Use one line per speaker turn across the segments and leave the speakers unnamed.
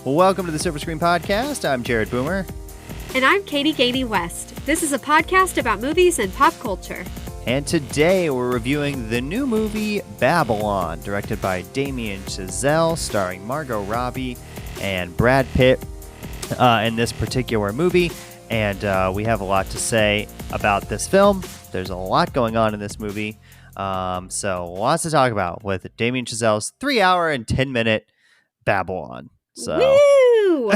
Well, welcome to the Silver Screen Podcast. I'm Jared Boomer.
And I'm Katie Gainey West. This is a podcast about movies and pop culture.
And today we're reviewing the new movie Babylon, directed by Damien Chazelle, starring Margot Robbie and Brad Pitt in this particular movie. And we have a lot to say about this film. There's a lot going on in this movie. So lots to talk about with Damien Chazelle's 3-hour and 10-minute Babylon. So,
woo!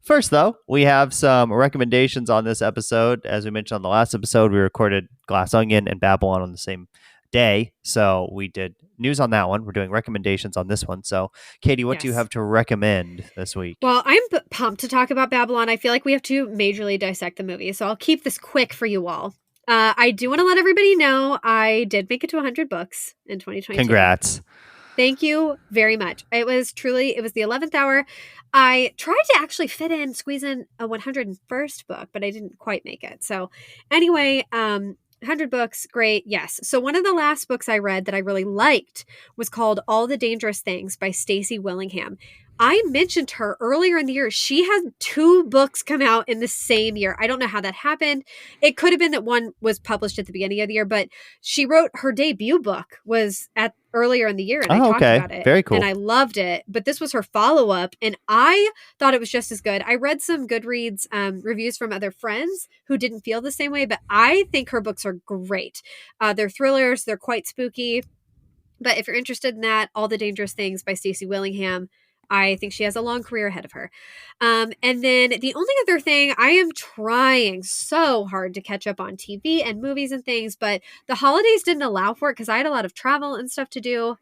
First, though, we have some recommendations on this episode. As we mentioned on the last episode, we recorded Glass Onion and Babylon on the same day. So we did news on that one. We're doing recommendations on this one. So, Katie, what do you have to recommend this week?
Well, I'm pumped to talk about Babylon. I feel like we have to majorly dissect the movie. So I'll keep this quick for you all. I do want to let everybody know I did make it to 100 books in 2022.
Congrats.
Thank you very much. It was the 11th hour. I tried to actually squeeze in a 101st book, but I didn't quite make it. So anyway, 100 books, great. Yes. So one of the last books I read that I really liked was called All the Dangerous Things by Stacey Willingham. I mentioned her earlier in the year. She had 2 books come out in the same year. I don't know how that happened. It could have been that one was published at the beginning of the year, but she wrote her debut book was earlier in the year, and I talked about it.
Very cool.
And I loved it. But this was her follow-up, and I thought it was just as good. I read some Goodreads reviews from other friends who didn't feel the same way, but I think her books are great. They're thrillers. They're quite spooky. But if you're interested in that, All the Dangerous Things by Stacey Willingham, I think she has a long career ahead of her. And then the only other thing, I am trying so hard to catch up on TV and movies and things, but the holidays didn't allow for it because I had a lot of travel and stuff to do.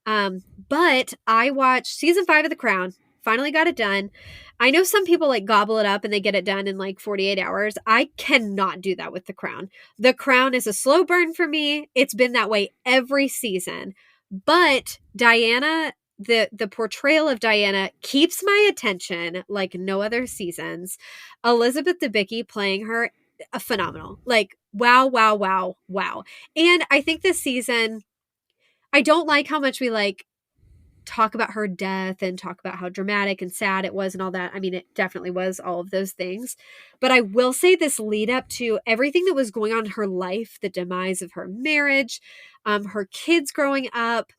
But I watched season 5 of The Crown, finally got it done. I know some people like gobble it up and they get it done in like 48 hours. I cannot do that with The Crown. The Crown is a slow burn for me. It's been that way every season. But Diana, the portrayal of Diana keeps my attention like no other seasons. Elizabeth Debicki playing her, phenomenal. Like, wow, wow, wow, wow. And I think this season, I don't like how much we like talk about her death and talk about how dramatic and sad it was and all that. I mean, it definitely was all of those things. But I will say this lead up to everything that was going on in her life, the demise of her marriage, her kids growing up,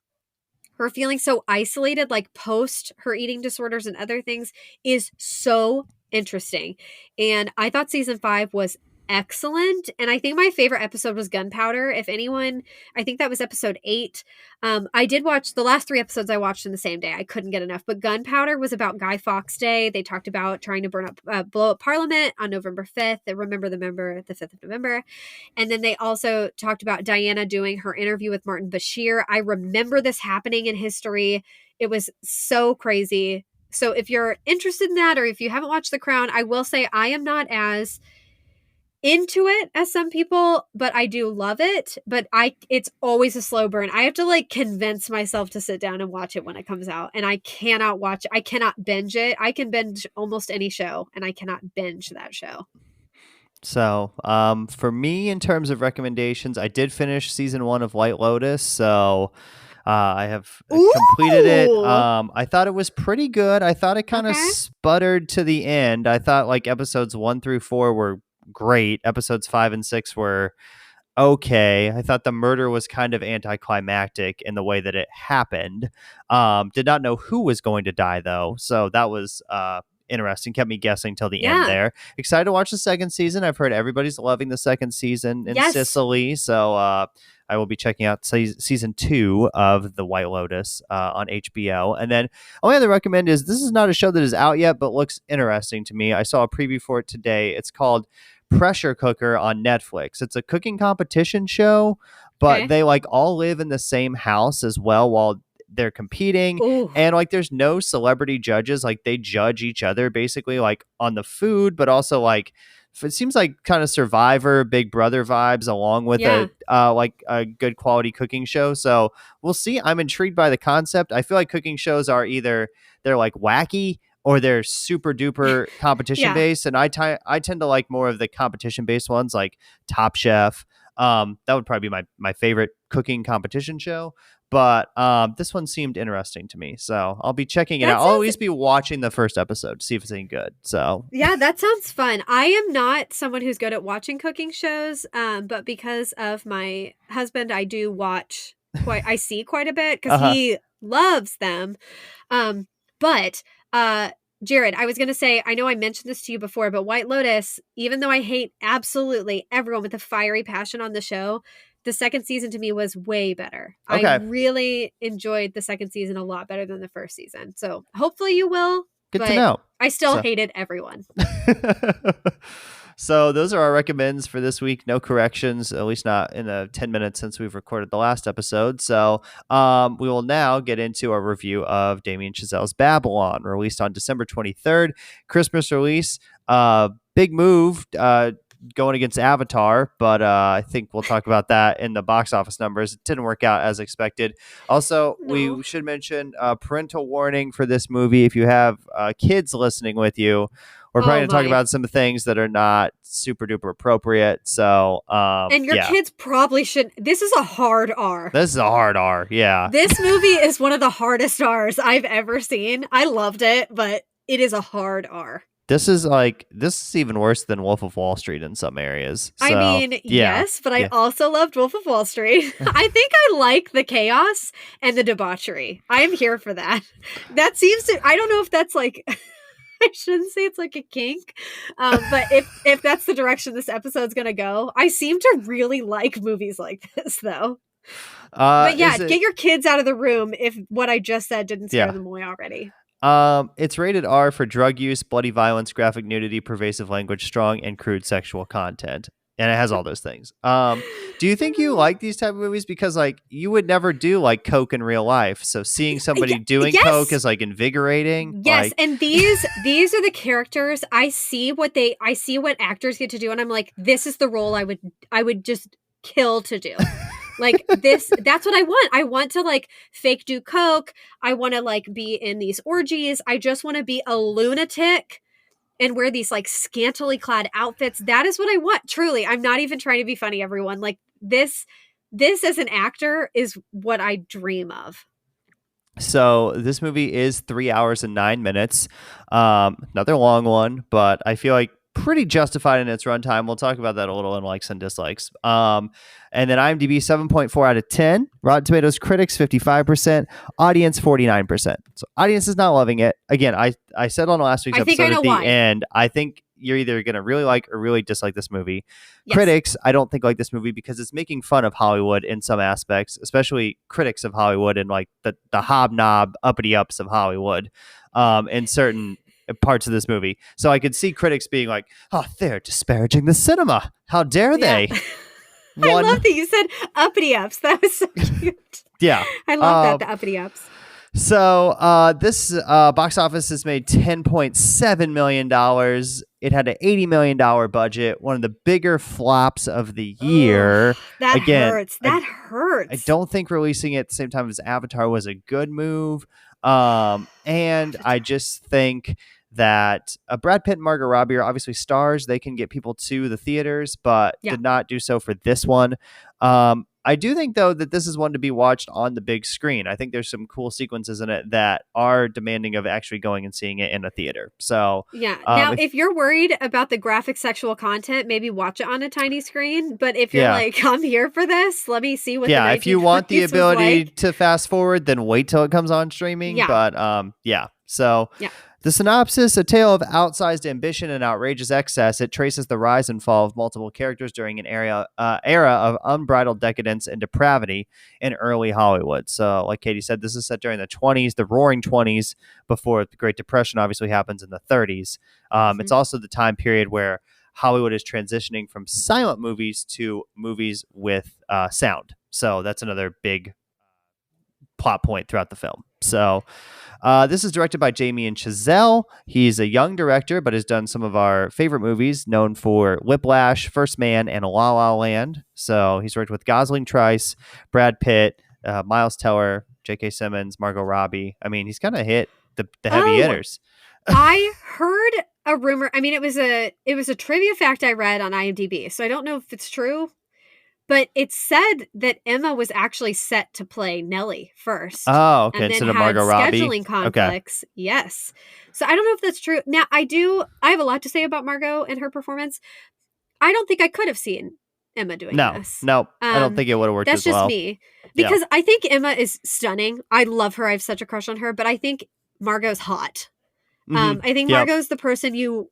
her feeling so isolated, like post her eating disorders and other things, is so interesting. And I thought season 5 was excellent. And I think my favorite episode was Gunpowder. If anyone, I think that was episode 8. I did watch the last 3 episodes I watched in the same day. I couldn't get enough. But Gunpowder was about Guy Fawkes Day. They talked about trying to blow up Parliament on November 5th. Remember the 5th of November. And then they also talked about Diana doing her interview with Martin Bashir. I remember this happening in history. It was so crazy. So if you're interested in that, or if you haven't watched The Crown, I will say I am not as into it as some people, but I do love it. But it's always a slow burn. I have to like convince myself to sit down and watch it when it comes out. And I cannot binge it. I can binge almost any show, and I cannot binge that show.
So, for me, in terms of recommendations, I did finish season 1 of White Lotus. So, I have completed it. I thought it was pretty good. I thought it kind of sputtered to the end. I thought like episodes 1 through 4 were great. Episodes 5 and 6 were okay. I thought the murder was kind of anticlimactic in the way that it happened. Did not know who was going to die though, so that was interesting. Kept me guessing till the end there. Excited to watch the second season. I've heard everybody's loving the second season in Sicily, so I will be checking out season 2 of The White Lotus on HBO. And then only other recommend is, this is not a show that is out yet, but looks interesting to me. I saw a preview for it today. It's called Pressure Cooker on Netflix. It's a cooking competition show, but they like all live in the same house as well while they're competing. Ooh. And like there's no celebrity judges. Like they judge each other basically like on the food, but also like it seems like kind of Survivor, Big Brother vibes along with a good quality cooking show. So we'll see. I'm intrigued by the concept. I feel like cooking shows are either they're like wacky or they're super duper competition based. And I tend to like more of the competition based ones like Top Chef. That would probably be my favorite cooking competition show. but this one seemed interesting to me, so I'll be checking it
That
out. I'll
sounds
always be watching the first episode to see if it's any good. So
Yeah, that sounds fun. I am not someone who's good at watching cooking shows, but because of my husband, I do watch I see quite a bit because
uh-huh.
he loves them. Um, but Jared, I was gonna say, I know I mentioned this to you before, but White Lotus, even though I hate absolutely everyone with a fiery passion on the show, the second season to me was way better. I
Okay,
really enjoyed the second season a lot better than the first season. So hopefully you will,
good to
but
know.
I still
So.
hated everyone.
So those are our recommends for this week. No corrections, at least not in the 10 minutes since we've recorded the last episode. So we will now get into our review of Damien Chazelle's Babylon, released on December 23rd. Christmas release. Big move. Going against Avatar, but I think we'll talk about that in the box office numbers. It didn't work out as expected. Also,
No.
we should mention parental warning for this movie. If you have kids listening with you, we're probably going to talk about some things that are not super duper appropriate. So,
and your kids probably should. This is a hard R.
This is a hard R. Yeah.
This movie is one of the hardest R's I've ever seen. I loved it, but it is a hard R.
This is even worse than Wolf of Wall Street in some areas. So,
I mean, yes, but I also loved Wolf of Wall Street. I think I like the chaos and the debauchery. I'm here for that. That seems to, I don't know if that's like, I shouldn't say it's like a kink, but if that's the direction this episode's going to go, I seem to really like movies like this, though. But yeah, get your kids out of the room if what I just said didn't scare them away already.
It's rated R for drug use, bloody violence, graphic nudity, pervasive language, strong and crude sexual content. And it has all those things. Do you think you like these type of movies? Because like you would never do like coke in real life. So seeing somebody doing coke is like invigorating.
Yes. And these are the characters. I see what actors get to do. And I'm like, this is the role I would just kill to do. Like this, that's what I want. I want to like fake do coke. I want to like be in these orgies. I just want to be a lunatic and wear these like scantily clad outfits. That is what I want. Truly. I'm not even trying to be funny, everyone. Like this as an actor is what I dream of.
So this movie is 3 hours and 9 minutes. Another long one, but I feel like pretty justified in its runtime. We'll talk about that a little in likes and dislikes. And then IMDb 7.4 out of 10. Rotten Tomatoes critics 55%, audience 49%. So audience is not loving it. Again, I said on last week's episode at the end, I think you're either going to really like or really dislike this movie. Yes. Critics, I don't think like this movie because it's making fun of Hollywood in some aspects, especially critics of Hollywood and like the hobnob uppity ups of Hollywood in certain parts of this movie. So I could see critics being like, oh, they're disparaging the cinema. How dare they?
I love that you said uppity ups. That was so cute.
Yeah.
I love the uppity ups.
So this box office has made $10.7 million. It had an $80 million budget, one of the bigger flops of the year.
That hurts. That hurts.
I don't think releasing it at the same time as Avatar was a good move. And I just think that Brad Pitt and Margot Robbie are obviously stars. They can get people to the theaters, but did not do so for this one. I do think, though, that this is one to be watched on the big screen. I think there's some cool sequences in it that are demanding of actually going and seeing it in a theater. So
yeah. Now, if you're worried about the graphic sexual content, maybe watch it on a tiny screen. But if you're like, I'm here for this, let me see what.
Yeah, if you want the ability to fast forward, then wait till it comes on streaming. Yeah. But So the synopsis, a tale of outsized ambition and outrageous excess. It traces the rise and fall of multiple characters during an era of unbridled decadence and depravity in early Hollywood. So like Katie said, this is set during the 20s, the roaring 20s, before the Great Depression obviously happens in the 30s. It's also the time period where Hollywood is transitioning from silent movies to movies with sound. So that's another big plot point throughout the film. So this is directed by Damien Chazelle. He's a young director, but has done some of our favorite movies, known for Whiplash, First Man, and La La Land. So he's worked with Gosling, Trice, Brad Pitt, Miles Teller, J.K. Simmons, Margot Robbie. I mean, he's kind of hit the heavy hitters.
I heard a rumor. I mean, it was a trivia fact I read on IMDb, so I don't know if it's true. But it's said that Emma was actually set to play Nellie first
Oh, okay.
and then
Instead of
had
Margot Robbie.
scheduling
Okay.
conflicts. Yes. So I don't know if that's true. Now, I have a lot to say about Margot and her performance. I don't think I could have seen Emma doing
No,
this.
no, I don't think it would have worked
That's
as
just
well.
me.
Yeah.
Because I think Emma is stunning. I love her. I have such a crush on her, but I think Margot's hot. I think
Yep.
Margot's the person you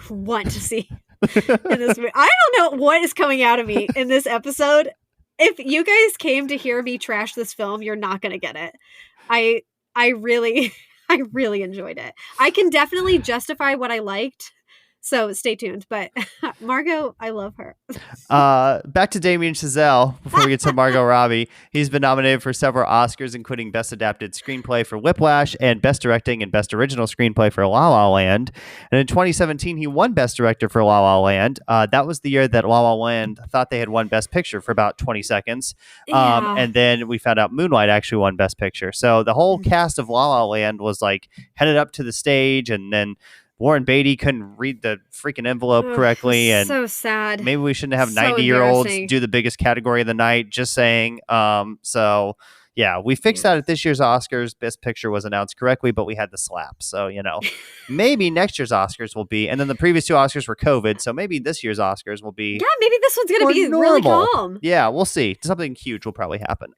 want to see in this movie. I don't know what is coming out of me in this episode. If you guys came to hear me trash this film, you're not going to get it. I really I really enjoyed it. I can definitely justify what I liked. So stay tuned, but Margot, I love her.
Back to Damien Chazelle before we get to Margot Robbie. He's been nominated for several Oscars, including Best Adapted Screenplay for Whiplash and Best Directing and Best Original Screenplay for La La Land. And in 2017, he won Best Director for La La Land. That was the year that La La Land thought they had won Best Picture for about 20 seconds.
Yeah.
And then we found out Moonlight actually won Best Picture. So the whole cast of La La Land was like headed up to the stage, and then Warren Beatty couldn't read the freaking envelope correctly, and
so sad.
maybe we shouldn't have
So
90-year-olds
embarrassing.
do the biggest category of the night. Just saying. So yeah, we fixed that at this year's Oscars. Best Picture was announced correctly, but we had the slap. So maybe next year's Oscars will be, and then the previous two Oscars were COVID, so maybe this year's Oscars will be.
Yeah, maybe this one's gonna be
normal.
really calm.
Yeah, we'll see. Something huge will probably happen.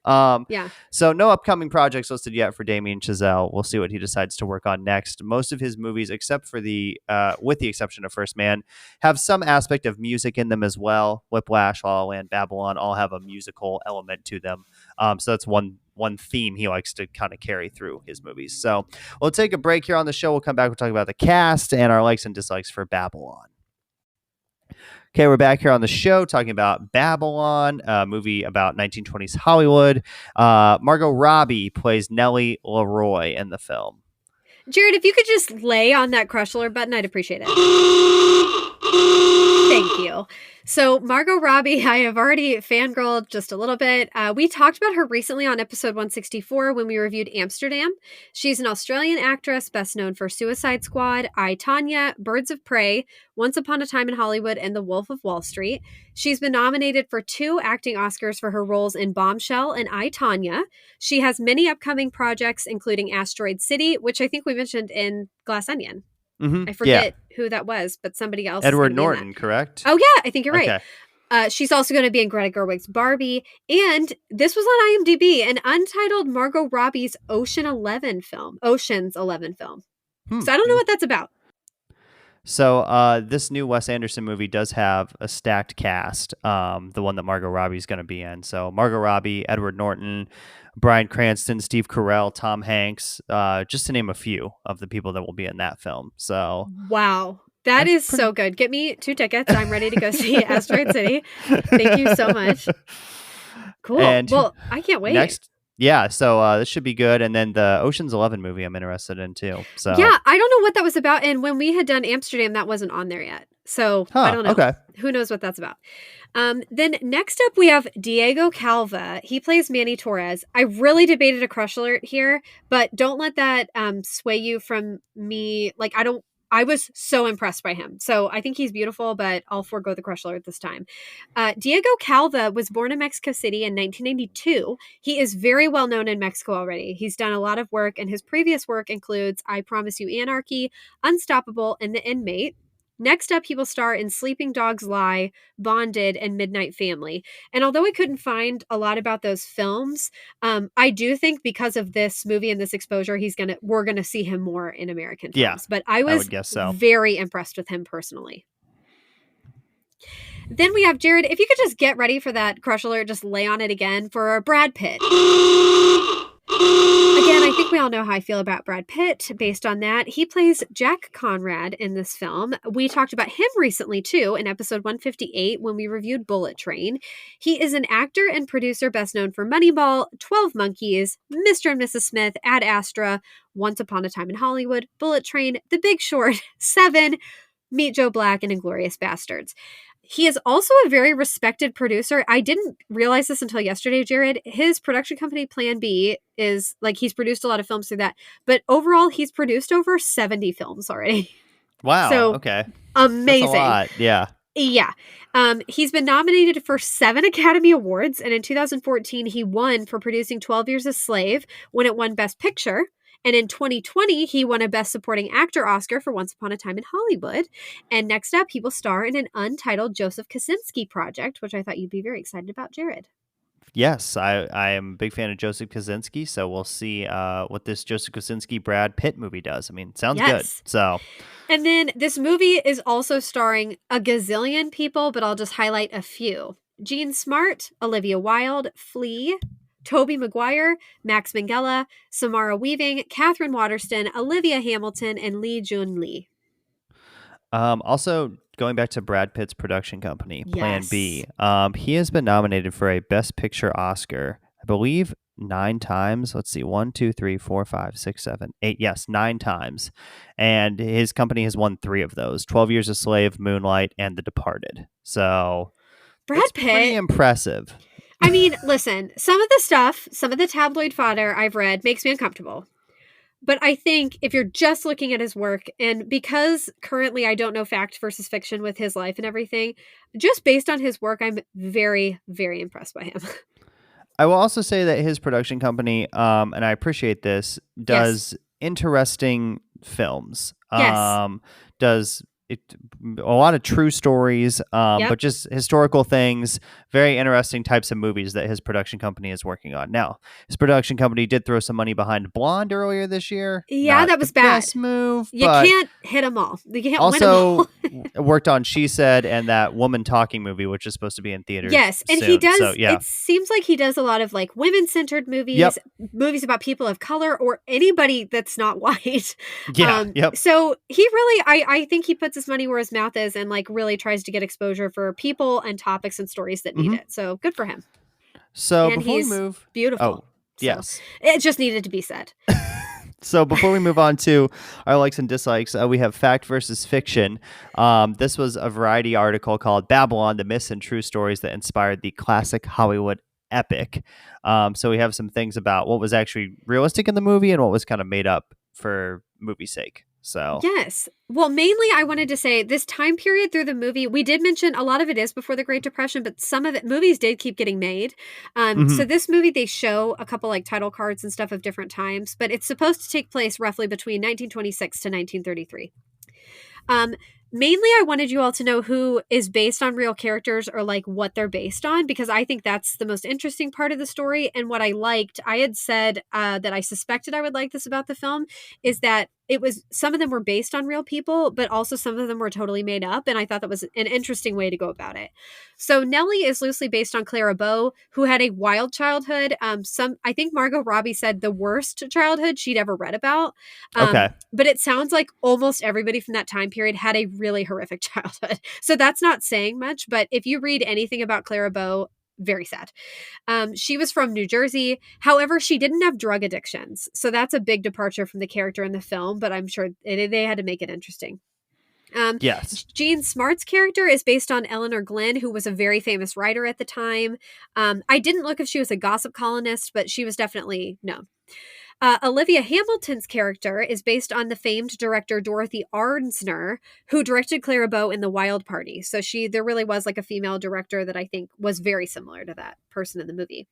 Yeah.
So no upcoming projects listed yet for Damien Chazelle. We'll see what he decides to work on next. Most of his movies, except for with the exception of First Man, have some aspect of music in them as well. Whiplash, La La Land, Babylon all have a musical element to them. So that's one theme he likes to kind of carry through his movies. So we'll take a break here on the show. We'll come back. We'll talk about the cast and our likes and dislikes for Babylon. Okay, we're back here on the show talking about Babylon, a movie about 1920s Hollywood. Margot Robbie plays Nellie Leroy in the film.
Jared, if you could just lay on that crush alert button, I'd appreciate it. Thank you. So Margot Robbie, I have already fangirled just a little bit. We talked about her recently on episode 164 when we reviewed Amsterdam. She's an Australian actress best known for Suicide Squad, I, Tonya, Birds of Prey, Once Upon a Time in Hollywood, and The Wolf of Wall Street. She's been nominated for 2 acting Oscars for her roles in Bombshell and I, Tonya. She has many upcoming projects, including Asteroid City, which I think we mentioned in Glass Onion. I forget who that was, but somebody else.
Edward Norton, correct?
Oh, yeah, I think you're right.
Okay.
She's also going to be in Greta Gerwig's Barbie. And this was on IMDb, an untitled Margot Robbie's Ocean's 11 film. So I don't know what that's about.
So this new Wes Anderson movie does have a stacked cast, the one that Margot Robbie is going to be in. So Margot Robbie, Edward Norton, Bryan Cranston, Steve Carell, Tom Hanks, just to name a few of the people that will be in that film. So
wow. That is so good. Get me 2 tickets. I'm ready to go see Asteroid City. Thank you so much. Cool. And well, I can't wait.
Next. Yeah, so this should be good. And then the Ocean's 11 movie I'm interested in too. So
yeah, I don't know what that was about. And when we had done Amsterdam, that wasn't on there yet. So I don't know.
Okay.
Who knows what that's about? Then next up, we have Diego Calva. He plays Manny Torres. I really debated a crush alert here, but don't let that sway you from me. Like, I was so impressed by him. So I think he's beautiful, but I'll forego the crush alert this time. Diego Calva was born in Mexico City in 1992. He is very well known in Mexico already. He's done a lot of work, and his previous work includes I Promise You Anarchy, Unstoppable, and The Inmate. Next up, he will star in Sleeping Dogs Lie, Bonded, and Midnight Family. And although I couldn't find a lot about those films, I do think because of this movie and this exposure, we're gonna see him more in American films.
Yeah,
but I would guess so. Very impressed with him personally. Then we have Jared. If you could just get ready for that crush alert, just lay on it again for Brad Pitt. Again, I think we all know how I feel about Brad Pitt based on that. He plays Jack Conrad in this film. We talked about him recently, too, in episode 158 when we reviewed Bullet Train. He is an actor and producer best known for Moneyball, 12 Monkeys, Mr. and Mrs. Smith, Ad Astra, Once Upon a Time in Hollywood, Bullet Train, The Big Short, Seven, Meet Joe Black, and Inglourious Bastards. He is also a very respected producer. I didn't realize this until yesterday, Jared. His production company, Plan B, is he's produced a lot of films through that. But overall, he's produced over 70 films already.
Wow.
So,
okay.
Amazing.
That's a lot. Yeah.
Yeah. He's been nominated for 7 Academy Awards, and in 2014, he won for producing 12 Years a Slave when it won Best Picture. And in 2020, he won a Best Supporting Actor Oscar for Once Upon a Time in Hollywood. And next up, he will star in an untitled Joseph Kosinski project, which I thought you'd be very excited about, Jared.
Yes, I am a big fan of Joseph Kosinski, so we'll see what this Joseph Kosinski Brad Pitt movie does. I mean, sounds good.
Yes.
So,
And then this movie is also starring a gazillion people, but I'll just highlight a few. Jean Smart, Olivia Wilde, Flea, Tobey Maguire, Max Minghella, Samara Weaving, Catherine Waterston, Olivia Hamilton, and Lee Jun Lee.
also going back to Brad Pitt's production company, Plan
Yes.
B, he has been nominated for a Best Picture Oscar, I believe 9 times. Let's see, 1, 2, 3, 4, 5, 6, 7, 8. Yes, 9 times. And his company has won 3 of those: 12 Years a Slave, Moonlight, and The Departed. So
Brad
it's
Pitt.
pretty impressive.
I mean, listen, some of the stuff, some of the tabloid fodder I've read makes me uncomfortable. But I think if you're just looking at his work, and because currently I don't know fact versus fiction with his life and everything, just based on his work, I'm very, very impressed by him.
I will also say that his production company, and I appreciate this, does interesting films.
Yes.
Does it, a lot of true stories,
Yep.
but just historical things, very interesting types of movies that his production company is working on. Now, his production company did throw some money behind Blonde earlier this year.
Yeah,
Not
that was
the
bad.
best move,
You
but
can't hit them all. You can't
also
win them all.
worked on She Said and that Woman Talking movie, which is supposed to be in theaters.
Yes, and
soon.
he does.
So, yeah.
It seems like he does a lot of like women-centered movies,
Yep.
movies about people of color or anybody that's not white.
Yeah. Yep.
So he really, I think he puts his money where his mouth is, and like really tries to get exposure for people and topics and stories that need it. So good for him.
So
And
before we
he's
move,
beautiful. So
yes.
it just needed to be said.
So before we move on to our likes and dislikes, we have fact versus fiction. This was a Variety article called Babylon: The Myths and True Stories That Inspired the Classic Hollywood Epic. So we have some things about what was actually realistic in the movie and what was kind of made up for movie's sake. So
Yes. Well, mainly I wanted to say this time period through the movie, we did mention a lot of it is before the Great Depression, but some of it, movies did keep getting made. So this movie, they show a couple like title cards and stuff of different times, but it's supposed to take place roughly between 1926 to 1933. Mainly, I wanted you all to know who is based on real characters or like what they're based on, because I think that's the most interesting part of the story. And what I liked, I had said that I suspected I would like this about the film, is that it was, some of them were based on real people, but also some of them were totally made up. And I thought that was an interesting way to go about it. So Nellie is loosely based on Clara Bow, who had a wild childhood. I think Margot Robbie said the worst childhood she'd ever read about.
okay.
But it sounds like almost everybody from that time period had a really horrific childhood. So that's not saying much, but if you read anything about Clara Bow, very sad. She was from New Jersey. However, she didn't have drug addictions. So that's a big departure from the character in the film, but I'm sure they had to make it interesting.
Yes.
Jean Smart's character is based on Eleanor Glynn, who was a very famous writer at the time. I didn't look if she was a gossip columnist, but she was definitely known. Olivia Hamilton's character is based on the famed director Dorothy Arnsner, who directed Clara Bow in The Wild Party. So there really was like a female director that I think was very similar to that person in the movie.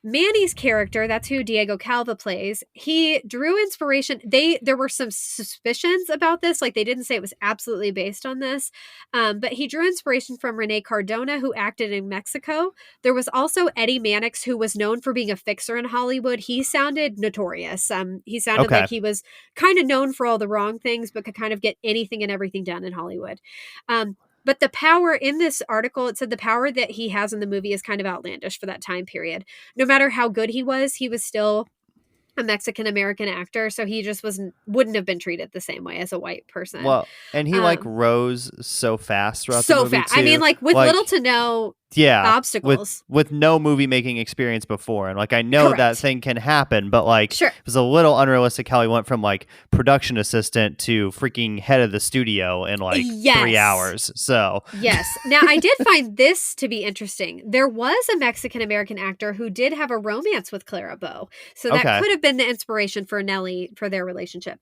Manny's character, that's who Diego Calva plays, he drew inspiration. There were some suspicions about this, like they didn't say it was absolutely based on this, but he drew inspiration from Rene Cardona, who acted in Mexico. There was also Eddie Mannix, who was known for being a fixer in Hollywood. He sounded notorious. He sounded like he was kind of known for all the wrong things, but could kind of get anything and everything done in Hollywood. But the power in this article, it said the power that he has in the movie is kind of outlandish for that time period. No matter how good he was still a Mexican-American actor. So he just wouldn't have been treated the same way as a white person.
Well, and he rose so fast throughout the movie.
So fast.
Too.
I mean, like with little to no obstacles.
With no movie making experience before. And like I know that thing can happen, but like it was a little unrealistic how he went from like production assistant to freaking head of the studio in like 3 hours. So
yes. Now I did find this to be interesting. There was a Mexican American actor who did have a romance with Clara Bow. So that could have been the inspiration for Nellie for their relationship.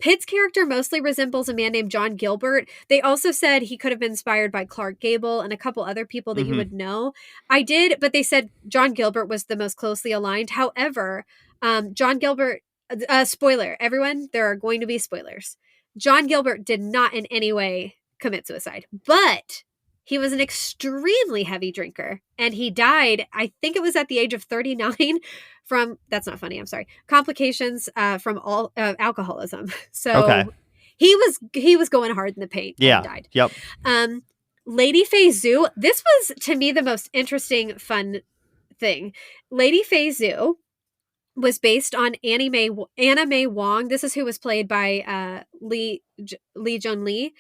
Pitt's character mostly resembles a man named John Gilbert. They also said he could have been inspired by Clark Gable and a couple other people that you would know. But they said John Gilbert was the most closely aligned. However, John Gilbert, spoiler, everyone, there are going to be spoilers. John Gilbert did not in any way commit suicide, but he was an extremely heavy drinker, and he died, I think it was at the age of 39 from, that's not funny, I'm sorry, complications from alcoholism. So he was going hard in the paint and died.
Yep.
Lady Fei Zhu, this was to me the most interesting, fun thing. Lady Fei Zhu was based on Anna May Wong. This is who was played by Lee Jun Lee.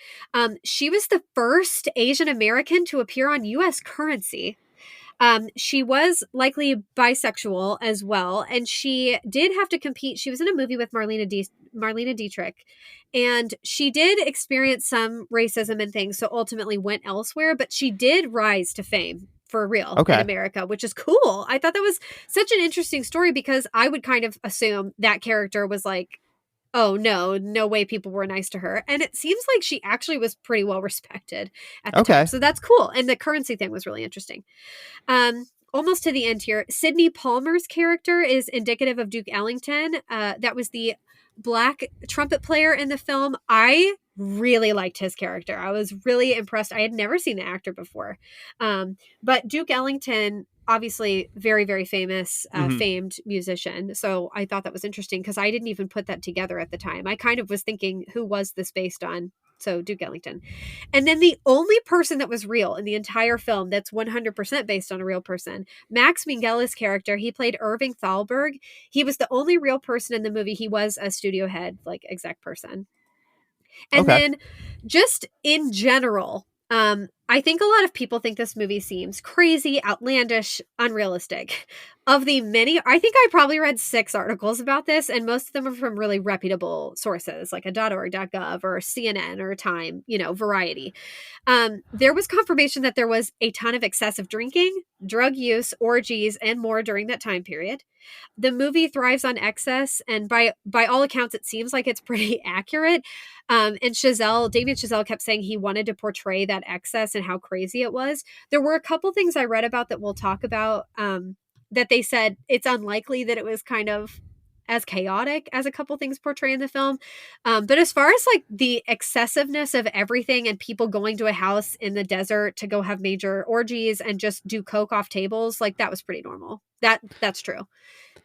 She was the first Asian American to appear on U.S. currency. She was likely bisexual as well, and she did have to compete. She was in a movie with Marlene Dietrich, and she did experience some racism and things, so ultimately went elsewhere, but she did rise to fame for real in America, which is cool. I thought that was such an interesting story because I would kind of assume that character was like, oh no way people were nice to her. And it seems like she actually was pretty well respected at the time. So that's cool. And the currency thing was really interesting. Almost to the end here, Sidney Palmer's character is indicative of Duke Ellington. That was the black trumpet player in the film. I really liked his character. I was really impressed. I had never seen the actor before. But Duke Ellington, obviously very, very famous, famed musician. So I thought that was interesting because I didn't even put that together at the time. I kind of was thinking, who was this based on? So Duke Ellington. And then the only person that was real in the entire film that's 100% based on a real person, Max Minghella character, he played Irving Thalberg. He was the only real person in the movie. He was a studio head, like exec person. And then just in general, I think a lot of people think this movie seems crazy, outlandish, unrealistic. Of the many, I think I probably read 6 articles about this, and most of them are from really reputable sources like a .org.gov or CNN or Time, Variety. There was confirmation that there was a ton of excessive drinking, drug use, orgies, and more during that time period. The movie thrives on excess, and by all accounts, it seems like it's pretty accurate. And Damien Chazelle kept saying he wanted to portray that excess and how crazy it was. There were a couple things I read about that we'll talk about, that they said it's unlikely that it was kind of as chaotic as a couple things portray in the film. But as far as like the excessiveness of everything and people going to a house in the desert to go have major orgies and just do coke off tables, like that was pretty normal. That's true.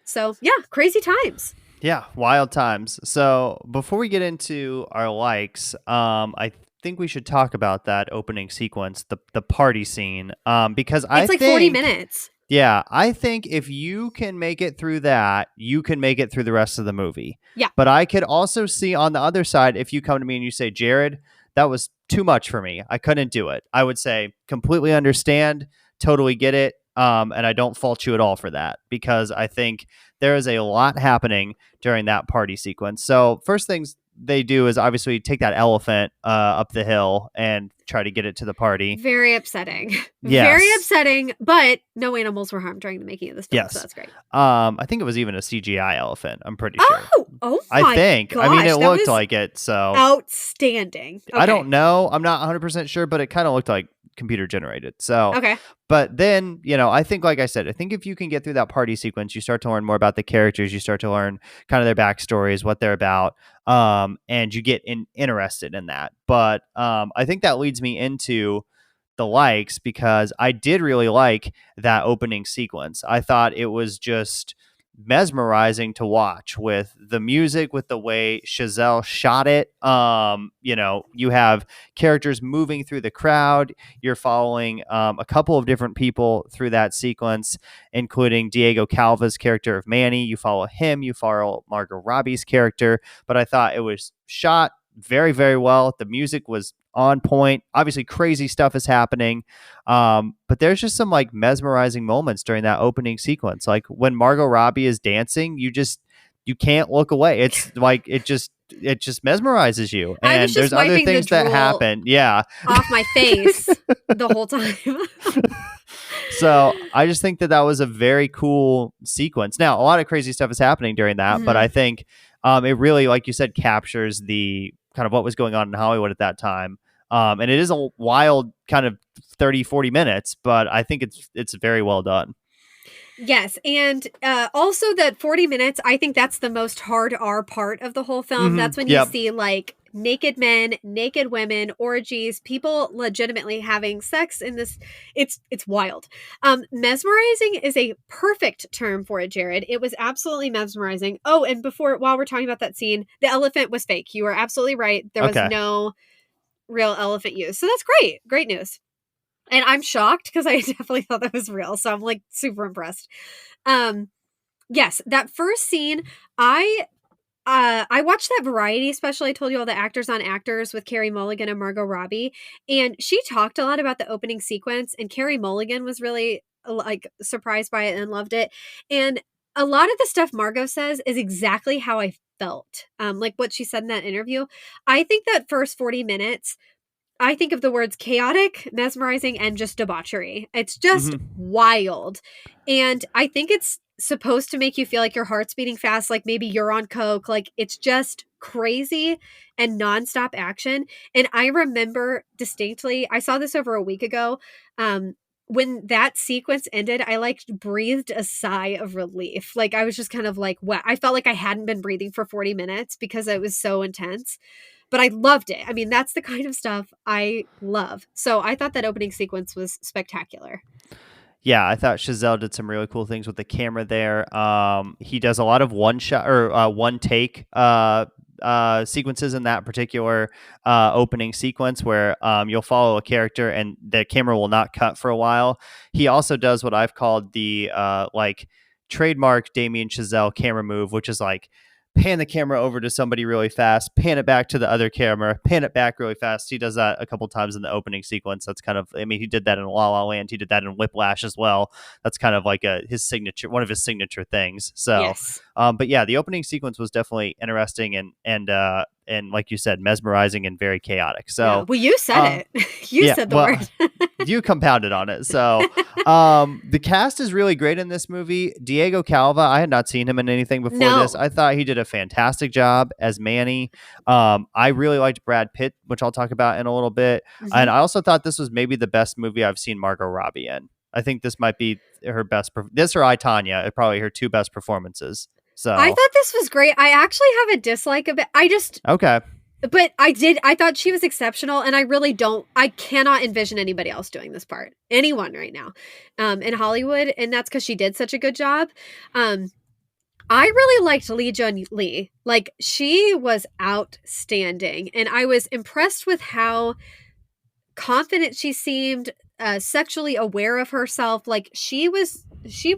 So yeah, crazy times.
Yeah, wild times. So before we get into our likes, I think we should talk about that opening sequence, the party scene, because it's like 40
minutes.
Yeah, I think if you can make it through that, you can make it through the rest of the movie.
Yeah.
But I could also see on the other side, if you come to me and you say, Jared, that was too much for me. I couldn't do it. I would say, completely understand, totally get it. And I don't fault you at all for that, because I think there is a lot happening during that party sequence. So first things they do is obviously take that elephant up the hill and try to get it to the party.
Very upsetting.
Yes.
Very upsetting, but no animals were harmed during the making of this film, so that's great.
I think it was even a CGI elephant, I'm pretty sure.
Oh my gosh,
I mean, it looked like it, so.
Outstanding. Okay.
I don't know. I'm not 100% sure, but it kind of looked like computer generated. So,
okay.
But then, I think, like I said, I think if you can get through that party sequence, you start to learn more about the characters. You start to learn kind of their backstories, what they're about, and you get interested in that. But I think that leads me into the likes, because I did really like that opening sequence. I thought it was just mesmerizing to watch, with the music, with the way Chazelle shot it. You have characters moving through the crowd. You're following a couple of different people through that sequence, including Diego Calva's character of Manny. You follow him, you follow Margot Robbie's character, but I thought it was shot very, very well. The music was on point. Obviously crazy stuff is happening. But there's just some like mesmerizing moments during that opening sequence. Like when Margot Robbie is dancing, you can't look away. It's like, it just mesmerizes you. And there's other things that happen. Yeah.
Off my face the whole time.
So I just think that was a very cool sequence. Now, a lot of crazy stuff is happening during that, but I think it really, like you said, captures the kind of what was going on in Hollywood at that time. And it is a wild kind of 30-40 minutes, but I think it's very well done.
Yes, and also that 40 minutes, I think that's the most hard R part of the whole film. That's when you
Yep.
see like naked men, naked women, orgies, people legitimately having sex in this. It's wild. Mesmerizing is a perfect term for it, Jared. It was absolutely mesmerizing. Oh, and while we're talking about that scene, the elephant was fake. You were absolutely right. There was
Okay.
no real elephant used. So that's great. Great news. And I'm shocked because I definitely thought that was real. So I'm like super impressed. Um, yes, that first scene, I watched that Variety special. I told you all the actors on actors with Carey Mulligan and Margot Robbie, and she talked a lot about the opening sequence. And Carey Mulligan was really like surprised by it and loved it. And a lot of the stuff Margot says is exactly how I felt. Like what she said in that interview. I think that first 40 minutes I think of the words chaotic, mesmerizing, and just debauchery. It's just wild. And I think it's supposed to make you feel like your heart's beating fast, like maybe you're on coke. Like it's just crazy and nonstop action. And I remember distinctly, I saw this over a week ago. When that sequence ended, I like breathed a sigh of relief. Like I was just kind of like, what? I felt like I hadn't been breathing for 40 minutes because it was so intense, but I loved it. I mean, that's the kind of stuff I love. So I thought that opening sequence was spectacular.
Yeah, I thought Chazelle did some really cool things with the camera there. He does a lot of one shot or one take sequences in that particular opening sequence where you'll follow a character and the camera will not cut for a while. He also does what I've called the like trademark Damien Chazelle camera move, which is like pan the camera over to somebody really fast, pan it back to the other camera, pan it back really fast. He does that a couple times in the opening sequence. That's kind of, I mean, he did that in La La Land. He did that in Whiplash as well. That's kind of like his signature, one of his signature things. So,
Yes.
but yeah, the opening sequence was definitely interesting and like you said, mesmerizing and very chaotic.
Yeah.
So,
Well, you said
uh,
it. You
yeah,
said the
well,
word.
you compounded on it. So, the cast is really great in this movie. Diego Calva, I had not seen him in anything before this.
No.
I thought he did a fantastic job as Manny. I really liked Brad Pitt, which I'll talk about in a little bit.
Mhm.
And I also thought this was maybe the best movie I've seen Margot Robbie in. I think this might be her best. This or I, Tanya, are probably her two best performances.
I
So,
thought this was great. I actually have a dislike of it.
okay.
But I thought she was exceptional, and I cannot envision anybody else doing this part. Anyone right now, in Hollywood, and that's because she did such a good job. Um, I really liked Lee Jun Lee. Like she was outstanding, and I was impressed with how confident she seemed, sexually aware of herself. Like she was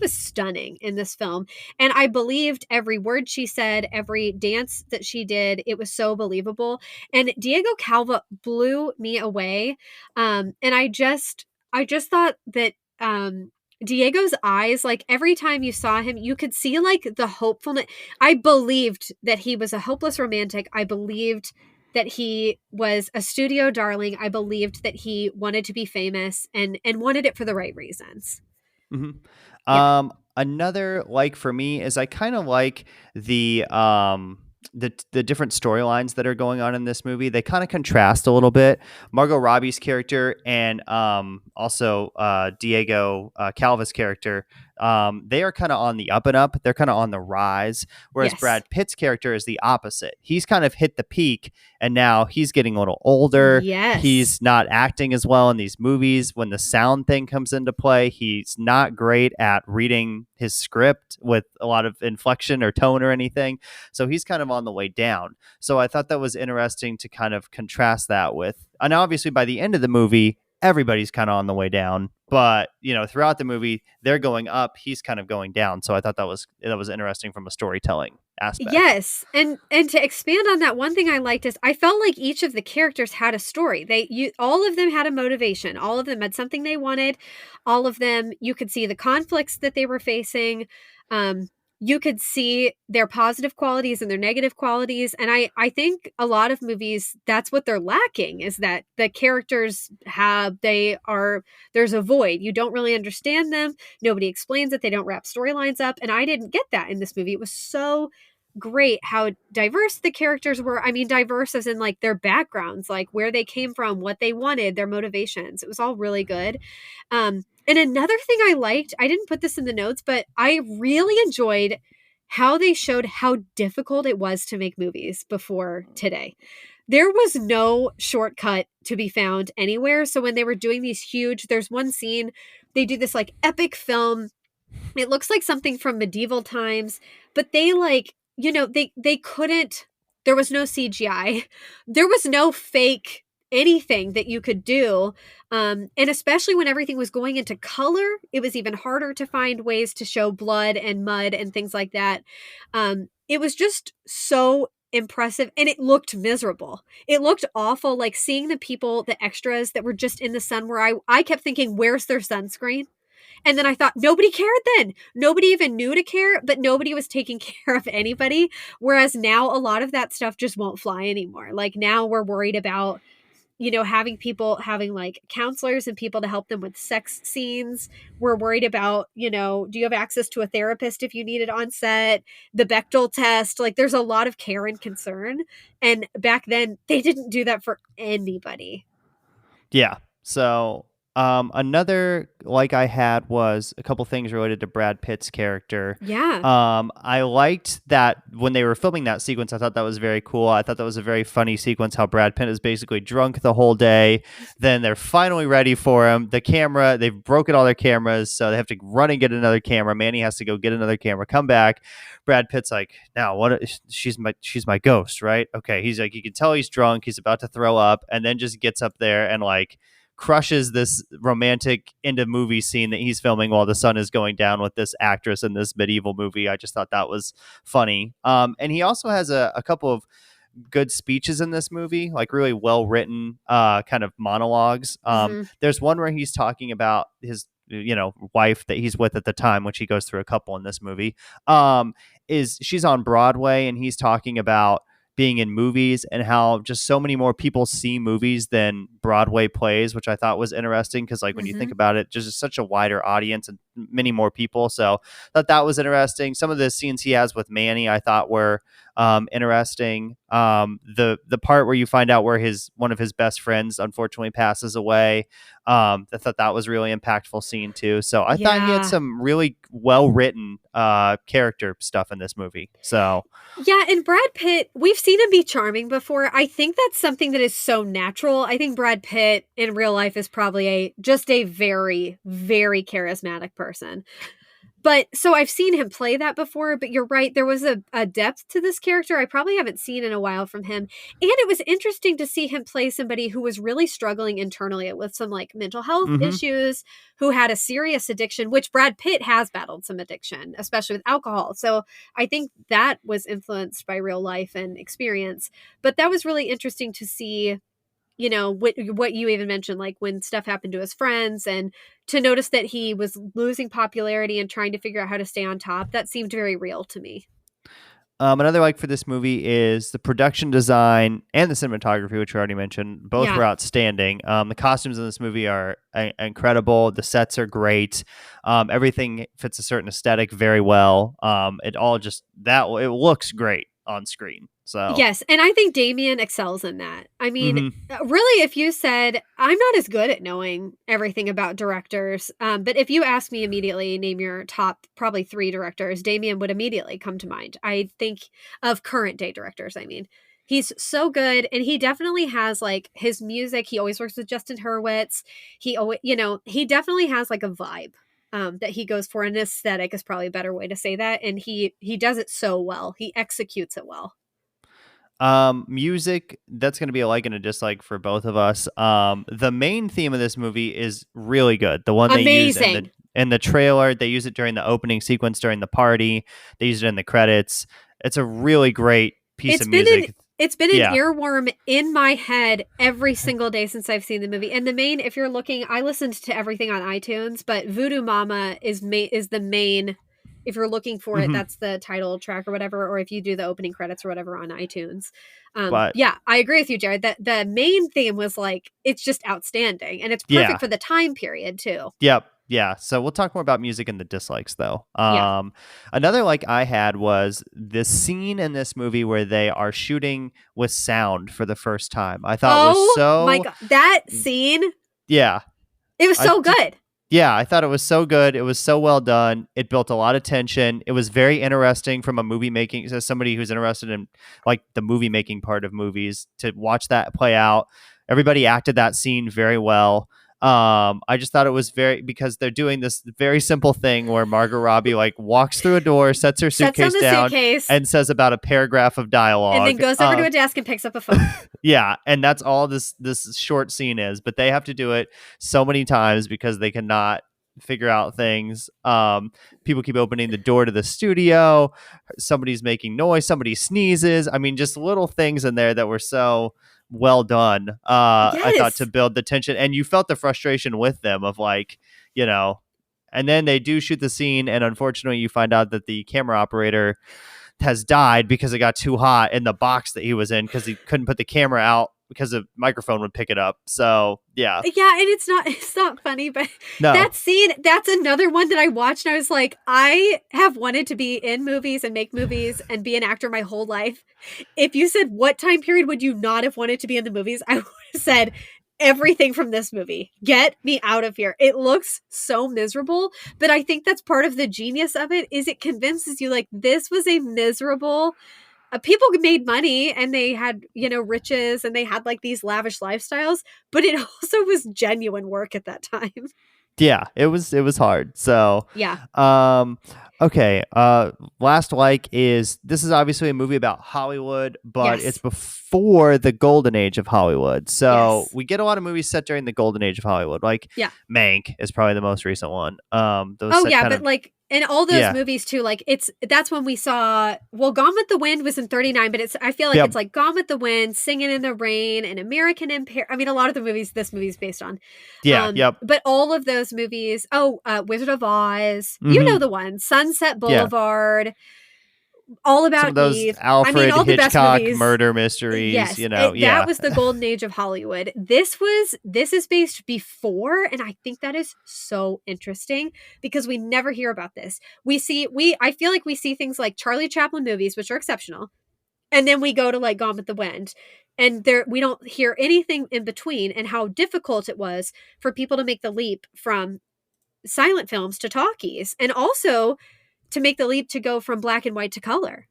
stunning in this film, and I believed every word she said, every dance that she did. It was so believable, and Diego Calva blew me away. And I just thought that Diego's eyes, like every time you saw him, you could see like the hopefulness. I believed that he was a hopeless romantic. I believed that he was a studio darling. I believed that he wanted to be famous and wanted it for the right reasons.
hmm
Yeah.
Another like for me is I kind of like the different storylines that are going on in this movie. They kind of contrast a little bit. Margot Robbie's character and also Diego Calva's character. They are kind of on the up and up. They're kind of on the rise. Whereas
Yes.
Brad Pitt's character is the opposite. He's kind of hit the peak and now he's getting a little older.
Yes.
He's not acting as well in these movies. When the sound thing comes into play, he's not great at reading his script with a lot of inflection or tone or anything. So he's kind of on the way down. So I thought that was interesting to kind of contrast that with, and obviously by the end of the movie, everybody's kind of on the way down. But throughout the movie, they're going up. He's kind of going down. So I thought that was interesting from a storytelling aspect.
Yes. And to expand on that, one thing I liked is I felt like each of the characters had a story. All of them had a motivation. All of them had something they wanted. All of them, you could see the conflicts that they were facing. Um you could see their positive qualities and their negative qualities, and I think a lot of movies, that's what they're lacking, is that the characters there's a void. You don't really understand them. Nobody explains it. They don't wrap storylines up, and I didn't get that in this movie. It was so great how diverse the characters were. I mean, diverse as in like their backgrounds, like where they came from, what they wanted, their motivations. It was all really good. And another thing I liked, I didn't put this in the notes, but I really enjoyed how they showed how difficult it was to make movies before today. There was no shortcut to be found anywhere. So when they were doing these huge, there's one scene, they do this like epic film. It looks like something from medieval times, but they like, they couldn't, there was no CGI. There was no fake anything that you could do. And especially when everything was going into color, it was even harder to find ways to show blood and mud and things like that. It was just so impressive, and it looked miserable. It looked awful, like seeing the people, the extras that were just in the sun, where I kept thinking, where's their sunscreen? And then I thought, nobody cared then. Nobody even knew to care, but nobody was taking care of anybody. Whereas now a lot of that stuff just won't fly anymore. Like now we're worried about, having people having like counselors and people to help them with sex scenes. We're worried about, do you have access to a therapist if you need it on set? The Bechdel test. Like there's a lot of care and concern. And back then they didn't do that for anybody.
Yeah. So another like I had was a couple things related to Brad Pitt's character.
Yeah.
I liked that when they were filming that sequence. I thought that was very cool. I thought that was a very funny sequence. How Brad Pitt is basically drunk the whole day. Then they're finally ready for him. The camera, they've broken all their cameras, so they have to run and get another camera. Manny has to go get another camera. Come back. Brad Pitt's like, now what? She's my ghost, right? Okay. He's like, you can tell he's drunk. He's about to throw up, and then just gets up there and like crushes this romantic end of movie scene that he's filming while the sun is going down with this actress in this medieval movie. I just thought that was funny. And he also has a couple of good speeches in this movie, like really well written kind of monologues. There's one where he's talking about his wife that he's with at the time, which he goes through a couple in this movie. Is she's on Broadway, and he's talking about being in movies and how just so many more people see movies than Broadway plays, which I thought was interesting because like when you think about it, just such a wider audience and many more people. So I thought that was interesting. Some of the scenes he has with Manny I thought were interesting. The part where you find out where one of his best friends unfortunately passes away. I thought that was really impactful scene too. So I thought he had some really well written character stuff in this movie. So
yeah, and Brad Pitt, we've seen him be charming before. I think that's something that is so natural. I think Brad Pitt in real life is probably just a very, very charismatic person. But so I've seen him play that before, but you're right. There was a depth to this character I probably haven't seen in a while from him. And it was interesting to see him play somebody who was really struggling internally with some like mental health issues, who had a serious addiction, which Brad Pitt has battled some addiction, especially with alcohol. So I think that was influenced by real life and experience. But that was really interesting to see, what you even mentioned, like when stuff happened to his friends, and to notice that he was losing popularity and trying to figure out how to stay on top. That seemed very real to me.
Another like for this movie is the production design and the cinematography, which we already mentioned. Both were outstanding. The costumes in this movie are incredible. The sets are great. Everything fits a certain aesthetic very well. It looks great on screen. So
yes, and I think Damien excels in that. I mean, really, if you said, I'm not as good at knowing everything about directors, but if you ask me immediately, name your top probably 3 directors, Damien would immediately come to mind. I think of current day directors, I mean. He's so good, and he definitely has like his music. He always works with Justin Hurwitz. He always, he definitely has like a vibe that he goes for. An aesthetic is probably a better way to say that, and he does it so well. He executes it well.
Music, that's going to be a like and a dislike for both of us. The main theme of this movie is really good. The one they use in the trailer, they use it during the opening sequence during the party. They use it in the credits. It's a really great piece of music.
It's been an earworm in my head every single day since I've seen the movie. And the main, if you're looking, I listened to everything on iTunes, but Voodoo Mama is the main. If you're looking for it, that's the title track or whatever, or if you do the opening credits or whatever on iTunes. Yeah, I agree with you, Jared. That the main theme was like, it's just outstanding, and it's perfect for the time period too.
Yep. Yeah. So we'll talk more about music and the dislikes, though.
Yeah.
Another like I had was the scene in this movie where they are shooting with sound for the first time. I thought was
Oh my
so,
god, that scene,
yeah.
it was
I
so
just,
good.
yeah, I thought it was so good. It was so well done. It built a lot of tension. It was very interesting from a movie making, as somebody who's interested in like the movie making part of movies, to watch that play out. Everybody acted that scene very well. I just thought it was very, because they're doing this very simple thing where Margot Robbie like walks through a door, sets her
Sets down
suitcase
the
down,
suitcase
and says about a paragraph of
and then
dialogue.
goes over to a desk and picks up a phone.
Yeah, and that's all this short scene is, but they have to do it so many times because they cannot figure out things. People keep opening the door to the studio, somebody's making noise, somebody sneezes. I mean, just little things in there that were so well done. I thought, to
Yes.
build the tension, and you felt the frustration with them of like, you know, and then they do shoot the scene, and unfortunately you find out that the camera operator has died because it got too hot in the box that he was in, because he couldn't put the camera out because the microphone would pick it up. So yeah,
Yeah, and it's not funny, but
no,
that scene, that's another one that I watched and I was like, I have wanted to be in movies and make movies and be an actor my whole life. If you said what time period would you not have wanted to be in the movies, I would have said everything from this movie. Get me out of here. It looks so miserable, but I think that's part of the genius of it, is it convinces you like this was a miserable, people made money and they had, riches and they had like these lavish lifestyles, but it also was genuine work at that time.
yeah, it was hard. So
Yeah.
um okay, last like is, this is obviously a movie about Hollywood, but
Yes.
it's before the golden age of Hollywood. So
Yes.
we get a lot of movies set during the golden age of Hollywood, like
Yeah.
Mank is probably the most recent one. Those
Oh
set
yeah,
kind
but
of,
like in all those
yeah,
movies too, like that's when we saw, well, Gone with the Wind was in 39, but I feel like
yeah,
it's like Gone with the Wind, Singing in the Rain, and American in Paris. I mean, a lot of the movies this movie's based on.
yeah, yep.
But all of those movies, Wizard of Oz,
Mhm.
the one, Sunset
Yeah.
Boulevard, All
Some
About
of those
Eve. I mean,
Alfred
all the best
Hitchcock
movies.
murder mysteries,
Yes,
yeah.
that was the golden age of Hollywood. This is based before, and I think that is so interesting because we never hear about this. I feel like we see things like Charlie Chaplin movies, which are exceptional, and then we go to like Gone with the Wind, and there we don't hear anything in between, and how difficult it was for people to make the leap from silent films to talkies, and also to make the leap to go from black and white to color.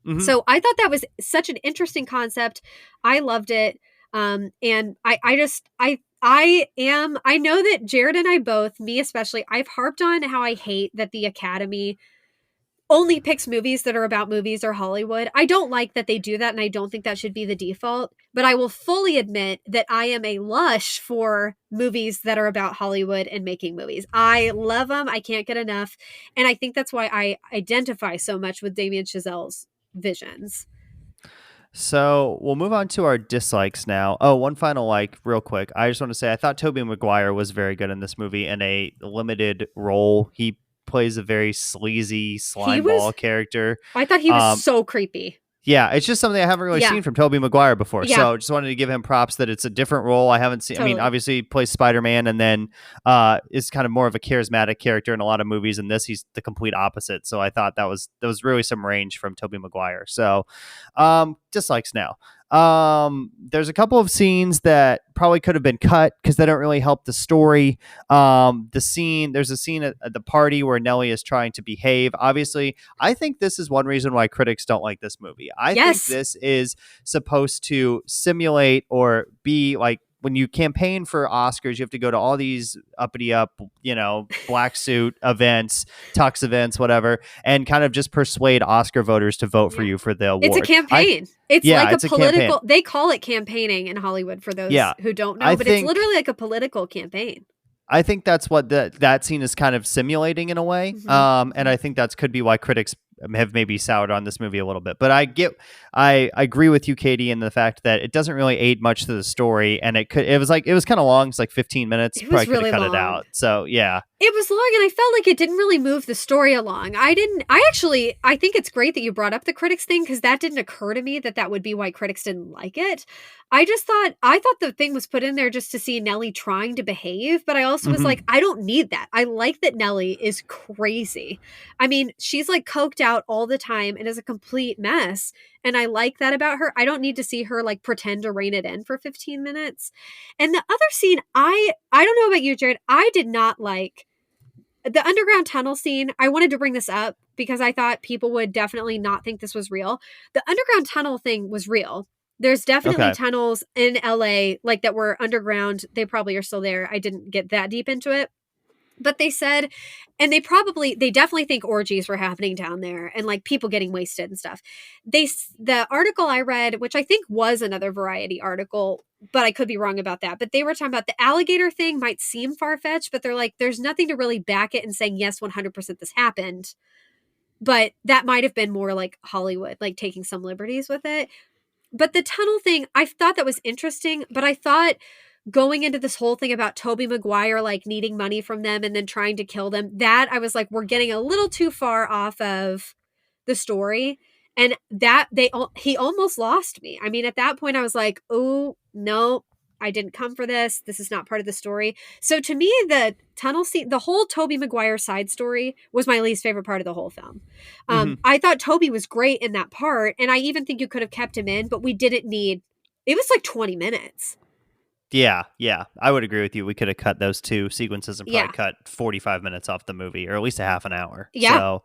Mhm.
So I thought that was such an interesting concept. I loved it. And I know that Jared and I both, me especially, I've harped on how I hate that the Academy only picks movies that are about movies or Hollywood. I don't like that they do that, and I don't think that should be the default. But I will fully admit that I am a lush for movies that are about Hollywood and making movies. I love them. I can't get enough. And I think that's why I identify so much with Damien Chazelle's visions.
So we'll move on to our dislikes now. Oh, one final like, real quick. I just want to say I thought Tobey Maguire was very good in this movie in a limited role. He plays a very sleazy slime ball character.
I thought he was so creepy.
Yeah, it's just something I haven't really seen from Tobey Maguire before.
Yeah.
So just wanted to give him props that it's a different role. I haven't seen, I mean,
Totally.
obviously he plays Spider-Man, and then is kind of more of a charismatic character in a lot of movies. And this, he's the complete opposite. So I thought that was really some range from Tobey Maguire. So dislikes now. There's a couple of scenes that probably could have been cut because they don't really help the story. There's a scene at the party where Nellie is trying to behave. Obviously, I think this is one reason why critics don't like this movie. I think this is supposed to simulate or be like, when you campaign for Oscars, you have to go to all these uppity up, black suit events, tux events, whatever, and kind of just persuade Oscar voters to vote for you for the award.
It's a campaign. It's like a political, they call it campaigning in Hollywood for those who don't know, but it's literally like a political campaign.
I think that's what that scene is kind of simulating in a way. Mm-hmm. And I think that could be why critics have maybe soured on this movie a little bit. But I agree with you, Katie, in the fact that it doesn't really aid much to the story. And it was kind of long. It's like 15 minutes.
It
Probably
was really
could have cut
long.
it out. So yeah.
It was long and I felt like it didn't really move the story along. I think it's great that you brought up the critics thing because that didn't occur to me that would be why critics didn't like it. I thought the thing was put in there just to see Nellie trying to behave, but I also was like, I don't need that. I like that Nellie is crazy. I mean, she's like coked out all the time and is a complete mess. And I like that about her. I don't need to see her like pretend to rein it in for 15 minutes. And the other scene, I don't know about you, Jared. I did not like the underground tunnel scene. I wanted to bring this up because I thought people would definitely not think this was real. The underground tunnel thing was real. There's definitely tunnels in LA like that were underground. They probably are still there. I didn't get that deep into it. But they said, and they definitely think orgies were happening down there and like people getting wasted and stuff. The article I read, which I think was another Variety article, but I could be wrong about that. But they were talking about the alligator thing might seem far-fetched, but they're like, there's nothing to really back it and saying, yes, 100% this happened. But that might have been more like Hollywood, like taking some liberties with it. But the tunnel thing, I thought that was interesting, but I thought going into this whole thing about Tobey Maguire like needing money from them and then trying to kill them, that I was like, we're getting a little too far off of the story. And that he almost lost me. I mean, at that point I was like, oh no, I didn't come for this. This is not part of the story. So to me, the tunnel scene, the whole Tobey Maguire side story was my least favorite part of the whole film. I thought Tobey was great in that part. And I even think you could have kept him in, but we didn't need, it was like 20 minutes.
Yeah, I would agree with you. We could have cut those two sequences and probably cut 45 minutes off the movie, or at least a half an hour.
Yeah.
So,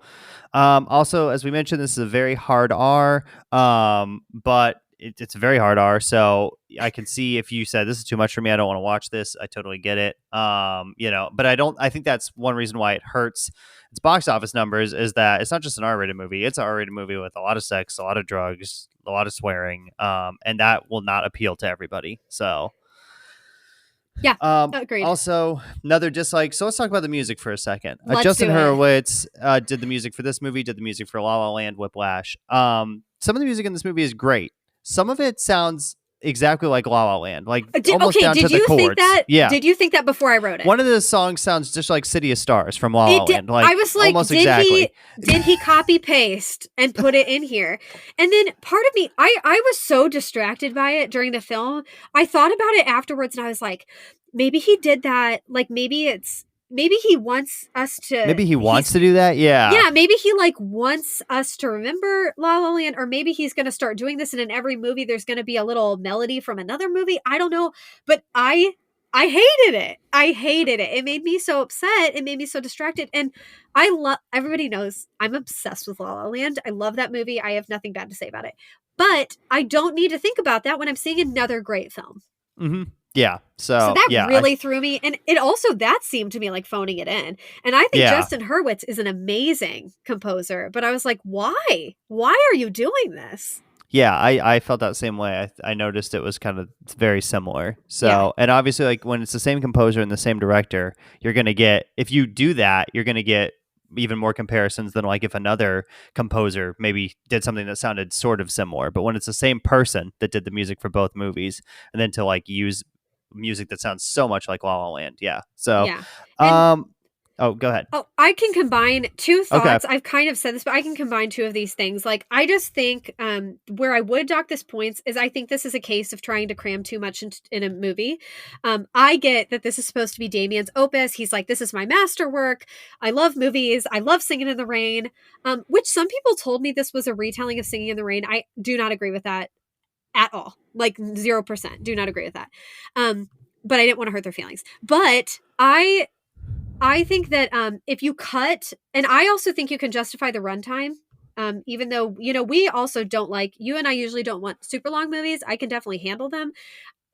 also, as we mentioned, this is a very hard R, but it's a very hard R. So I can see if you said this is too much for me, I don't want to watch this. I totally get it. But I think that's one reason why it hurts its box office numbers is that it's not just an R-rated movie. It's an R-rated movie with a lot of sex, a lot of drugs, a lot of swearing, and that will not appeal to everybody. So.
Yeah, agreed.
Also, another dislike. So let's talk about the music for a second.
do
Justin
it.
Hurwitz did the music for this movie, did the music for La La Land, Whiplash. Some of the music in this movie is great. Some of it sounds exactly like La La Land, like almost down to the chords.
Think that?
Yeah.
Did you think that before I wrote it?
One of the songs sounds just like City of Stars from La La Land. Like,
I was like,
almost exactly.
Did he copy paste and put it in here? And then part of me, I was so distracted by it during the film. I thought about it afterwards and I was like, maybe he did that. Like maybe he wants us to.
Maybe he wants to do that. Yeah.
Yeah. Maybe he like wants us to remember La La Land, or maybe he's going to start doing this. And in every movie, there's going to be a little melody from another movie. I don't know. But I hated it. I hated it. It made me so upset. It made me so distracted. And everybody knows I'm obsessed with La La Land. I love that movie. I have nothing bad to say about it. But I don't need to think about that when I'm seeing another great film.
Mm-hmm. Yeah. So
that really threw me. And it also, that seemed to me like phoning it in. And I think Justin Hurwitz is an amazing composer. But I was like, why? Why are you doing this?
Yeah, I felt that same way. I noticed it was kind of very similar. So, and obviously, like when it's the same composer and the same director, you're going to get, if you do that, you're going to get even more comparisons than like if another composer maybe did something that sounded sort of similar. But when it's the same person that did the music for both movies, and then to like use music that sounds so much like La La Land. Yeah. So, oh, go ahead.
Oh, I can combine two thoughts. Okay. I've kind of said this, but I can combine two of these things. Like, I just think where I would dock this points is I think this is a case of trying to cram too much in a movie. I get that this is supposed to be Damien's opus. He's like, this is my masterwork. I love movies. I love Singing in the Rain, which some people told me this was a retelling of Singing in the Rain. I do not agree with that at all. Like 0%. Do not agree with that. But I didn't want to hurt their feelings. But I think that if you cut, and I also think you can justify the runtime, even though, we also don't like, you and I usually don't want super long movies. I can definitely handle them.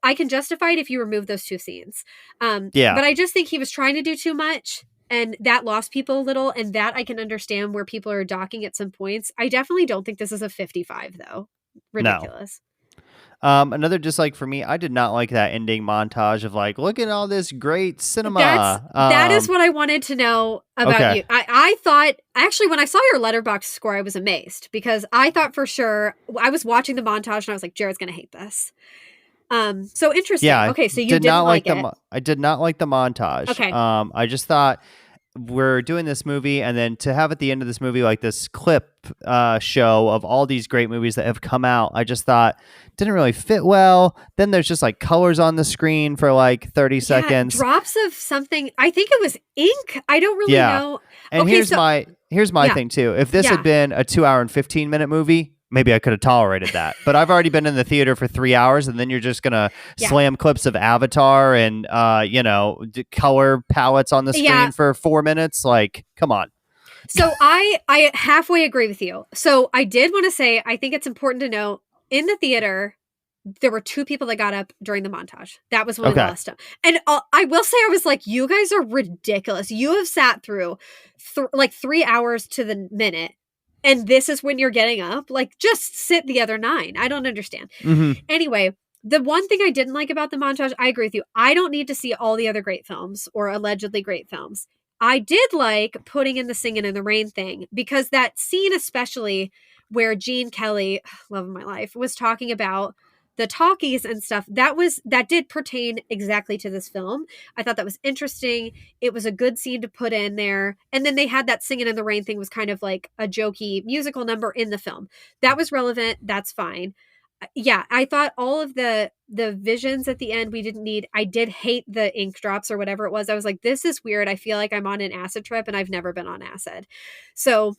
I can justify it if you remove those two scenes. But I just think he was trying to do too much, and that lost people a little, and that I can understand where people are docking at some points. I definitely don't think this is a 55 though. Ridiculous. No.
Another dislike for me, I did not like that ending montage of like, look at all this great cinema.
That is what I wanted to know about you. I thought, actually, when I saw your Letterboxd score, I was amazed because I thought for sure, I was watching the montage and I was like, Jared's going to hate this. So interesting.
Yeah,
okay, so you didn't like it.
I did not like the montage.
Okay.
I just thought we're doing this movie, and then to have at the end of this movie like this clip show of all these great movies that have come out, I just thought didn't really fit well. Then there's just like colors on the screen for like 30
Yeah,
seconds.
drops of something. I think it was ink. I don't really
Yeah.
know.
And
Okay,
here's my
yeah,
thing too. If this
yeah,
had been a 2 hour and 15-minute movie, maybe I could have tolerated that. But I've already been in the theater for 3 hours, and then you're just gonna
yeah,
slam clips of Avatar and color palettes on the screen
yeah.
for 4 minutes. Like, come on.
So I halfway agree with you. So I did want to say I think it's important to know in the theater there were two people that got up during the montage. That was when we
Okay.
lost them. And I will say I was like, you guys are ridiculous. You have sat through like 3 hours to the minute. And this is when you're getting up? Like, just sit the other 9. I don't understand.
Mm-hmm.
Anyway, the one thing I didn't like about the montage, I agree with you. I don't need to see all the other great films or allegedly great films. I did like putting in the Singing in the Rain thing because that scene, especially where Gene Kelly, love of my life, was talking about the talkies and stuff, that did pertain exactly to this film. I thought that was interesting. It was a good scene to put in there. And then they had that Singing in the Rain thing was kind of like a jokey musical number in the film. That was relevant. That's fine. Yeah, I thought all of the visions at the end we didn't need. I did hate the ink drops or whatever it was. I was like, this is weird. I feel like I'm on an acid trip and I've never been on acid. So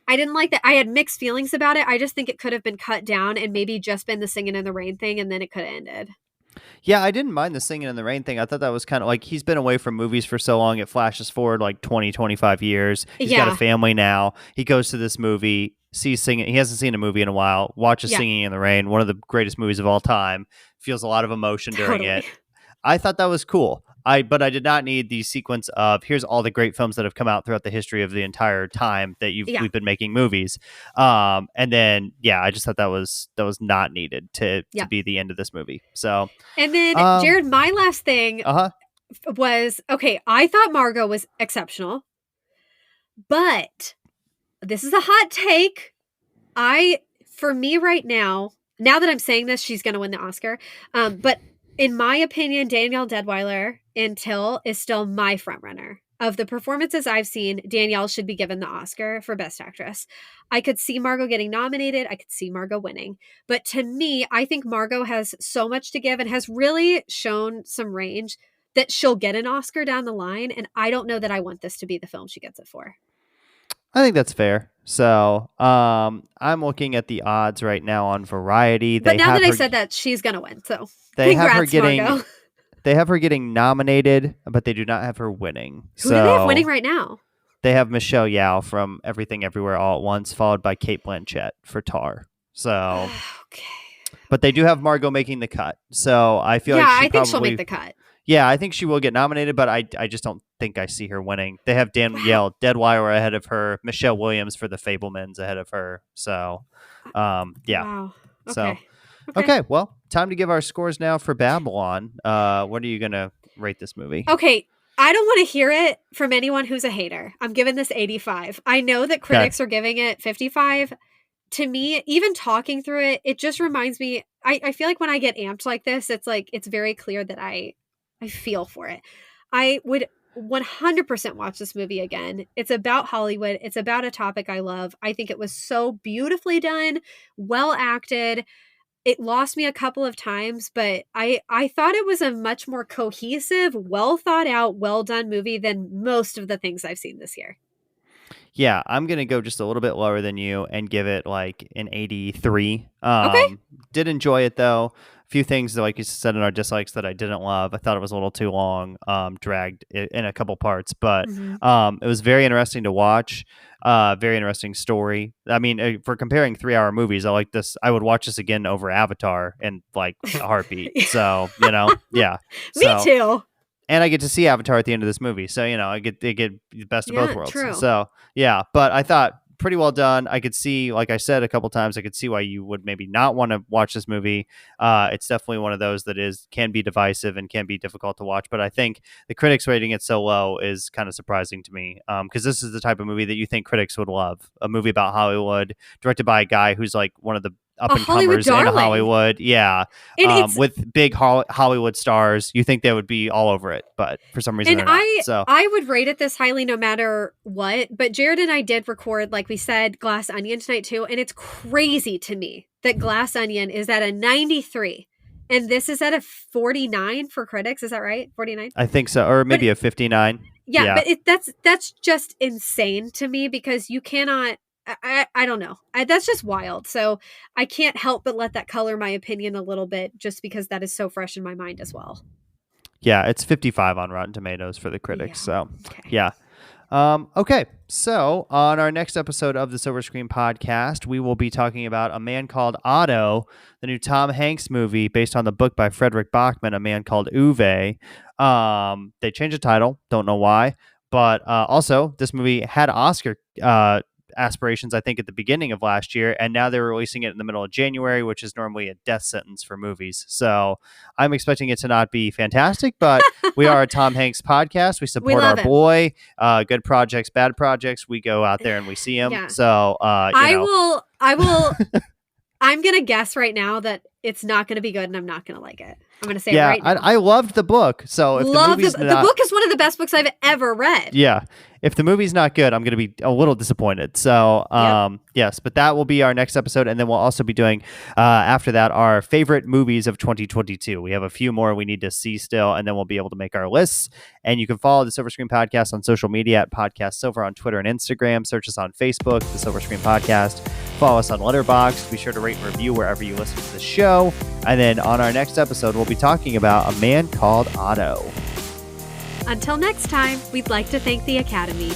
I didn't like that. I had mixed feelings about it. I just think it could have been cut down and maybe just been the Singing in the Rain thing, and then it could have ended.
Yeah, I didn't mind the Singing in the Rain thing. I thought that was kind of like he's been away from movies for so long. It flashes forward like 20, 25 years. He's got a family now. He goes to this movie, sees singing. He hasn't seen a movie in a while. Watches
Yeah.
Singing in the Rain, one of the greatest movies of all time. Feels a lot of emotion during it. I thought that was cool. But I did not need the sequence of here's all the great films that have come out throughout the history of the entire time that we've been making movies. And then I just thought that was not needed to be the end of this movie. So
and then Jared, my last thing was okay. I thought Margot was exceptional, but this is a hot take. For me right now that I'm saying this, she's going to win the Oscar. But in my opinion, Danielle Deadwyler in Till is still my frontrunner. Of the performances I've seen, Danielle should be given the Oscar for Best Actress. I could see Margot getting nominated. I could see Margot winning. But to me, I think Margot has so much to give and has really shown some range that she'll get an Oscar down the line. And I don't know that I want this to be the film she gets it for.
I think that's fair. So I'm looking at the odds right now on Variety.
But now that I said that, she's going to win. So
they
congrats,
have her getting
Margot.
They have her getting nominated, but they do not have her winning.
Who do they have winning right now?
They have Michelle Yeoh from Everything Everywhere All at Once, followed by Cate Blanchett for Tar. So,
okay.
But they do have Margot making the cut. So I feel like
I think she'll make the cut.
Yeah, I think she will get nominated, but I just don't think I see her winning. They have Danielle Deadwyler ahead of her, Michelle Williams for The Fabelmans ahead of her. So, yeah.
Wow. Okay.
So, okay, well, time to give our scores now for Babylon. What are you going to rate this movie?
Okay, I don't want to hear it from anyone who's a hater. I'm giving this 85. I know that critics are giving it 55. To me, even talking through it, it just reminds me, I feel like when I get amped like this, it's very clear that I feel for it. I would 100% watch this movie again. It's about Hollywood. It's about a topic I love. I think it was so beautifully done, well acted. It lost me a couple of times, but I thought it was a much more cohesive, well thought out, well done movie than most of the things I've seen this year.
Yeah, I'm going to go just a little bit lower than you and give it like an 83.
Okay.
Did enjoy it though. A few things, like you said, in our dislikes that I didn't love. I thought it was a little too long, dragged in a couple parts, but it was very interesting to watch. Very interesting story. I mean, for comparing 3-hour movies, I like this. I would watch this again over Avatar in like a heartbeat. So, yeah.
Me too.
And I get to see Avatar at the end of this movie. So, I get the best of both worlds.
True.
So, yeah. But I thought pretty well done. I could see, like I said a couple times, I could see why you would maybe not want to watch this movie. It's definitely one of those that can be divisive and can be difficult to watch. But I think the critics rating it so low is kind of surprising to me. Because this is the type of movie that you think critics would love. A movie about Hollywood, directed by a guy who's like one of the up
A
and
Hollywood
comers in
darling.
Hollywood. Yeah.
And it's
With big Hollywood stars. You think they would be all over it, but for some reason
and
they're not. So
I would rate it this highly no matter what. But Jared and I did record, like we said, Glass Onion tonight too. And it's crazy to me that Glass Onion is at a 93. And this is at a 49 for critics. Is that right? 49?
I think so. Or maybe a 59.
Yeah, but that's just insane to me because you cannot. I don't know. That's just wild. So I can't help but let that color my opinion a little bit, just because that is so fresh in my mind as well.
Yeah, it's 55 on Rotten Tomatoes for the critics. So
okay.
yeah. Okay, so on our next episode of the Silver Screen Podcast, we will be talking about A Man Called Otto, the new Tom Hanks movie based on the book by Frederick Bachman, A Man Called Uwe. They changed the title, don't know why, but also this movie had Oscar aspirations, I think, at the beginning of last year, and now they're releasing it in the middle of January, which is normally a death sentence for movies. So I'm expecting it to not be fantastic, but we are a Tom Hanks podcast. We support our boy. Good projects, bad projects. We go out there and we see him. Yeah. So I will.
I'm gonna guess right now that it's not gonna be good, and I'm not gonna like it. I'm gonna say it right now.
I loved the book. So if the book
is one of the best books I've ever read.
Yeah. If the movie's not good, I'm going to be a little disappointed. So, yes, but that will be our next episode. And then we'll also be doing, after that, our favorite movies of 2022. We have a few more we need to see still, and then we'll be able to make our lists. And you can follow the Silver Screen Podcast on social media at Podcast Silver on Twitter and Instagram. Search us on Facebook, the Silver Screen Podcast. Follow us on Letterboxd. Be sure to rate and review wherever you listen to the show. And then on our next episode, we'll be talking about A Man Called Otto.
Until next time, we'd like to thank the Academy.